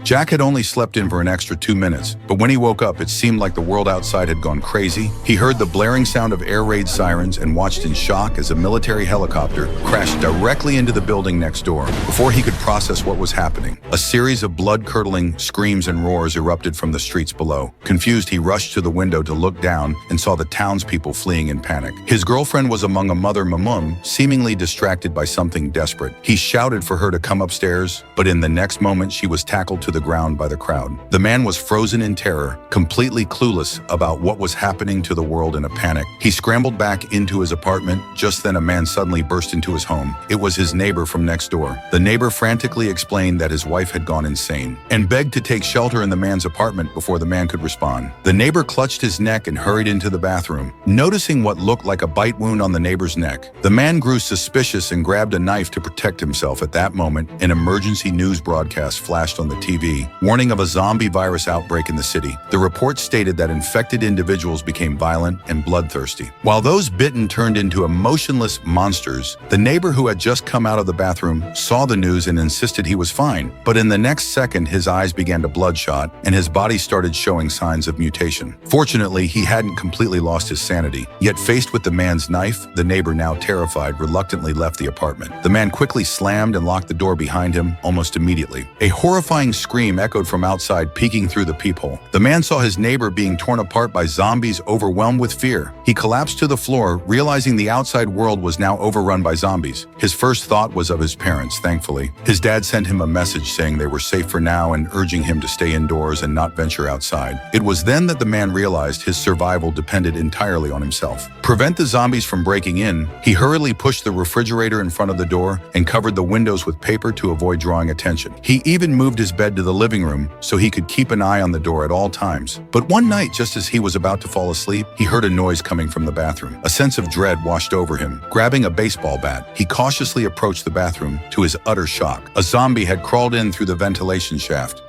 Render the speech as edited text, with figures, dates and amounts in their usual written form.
Jack had only slept in for an extra 2 minutes, but when he woke up, it seemed like the world outside had gone crazy. He heard the blaring sound of air raid sirens and watched in shock as a military helicopter crashed directly into the building next door. Before he could process what was happening, a series of blood-curdling screams and roars erupted from the streets below. Confused, he rushed to the window to look down and saw the townspeople fleeing in panic. His girlfriend was among a mother, Mamun, seemingly distracted by something desperate. He shouted for her to come upstairs, but in the next moment she was tackled to the ground by the crowd. The man was frozen in terror, completely clueless about what was happening to the world. In a panic, he scrambled back into his apartment. Just then, a man suddenly burst into his home. It was his neighbor from next door. The neighbor frantically explained that his wife had gone insane and begged to take shelter in the man's apartment before the man could respond. The neighbor clutched his neck and hurried into the bathroom. Noticing what looked like a bite wound on the neighbor's neck, the man grew suspicious and grabbed a knife to protect himself. At that moment, an emergency news broadcast flashed on the TV, warning of a zombie virus outbreak in the city. The report stated that infected individuals became violent and bloodthirsty, while those bitten turned into emotionless monsters. The neighbor, who had just come out of the bathroom, saw the news and insisted he was fine. But in the next second, his eyes began to bloodshot and his body started showing signs of mutation. Fortunately, he hadn't completely lost his sanity. Yet faced with the man's knife, the neighbor, now terrified, reluctantly left the apartment. The man quickly slammed and locked the door behind him almost immediately. A horrifying scream echoed from outside, peeking through the peephole. The man saw his neighbor being torn apart by zombies. Overwhelmed with fear, he collapsed to the floor, realizing the outside world was now overrun by zombies. His first thought was of his parents. Thankfully, his dad sent him a message saying they were safe for now and urging him to stay indoors and not venture outside. It was then that the man realized his survival depended entirely on himself. To prevent the zombies from breaking in, he hurriedly pushed the refrigerator in front of the door and covered the windows with paper to avoid drawing attention. He even moved his bed to the living room so he could keep an eye on the door at all times. But one night, just as he was about to fall asleep, he heard a noise coming from the bathroom. A sense of dread washed over him. Grabbing a baseball bat, he cautiously approached the bathroom. To his utter shock, a zombie had crawled in through the ventilation shaft.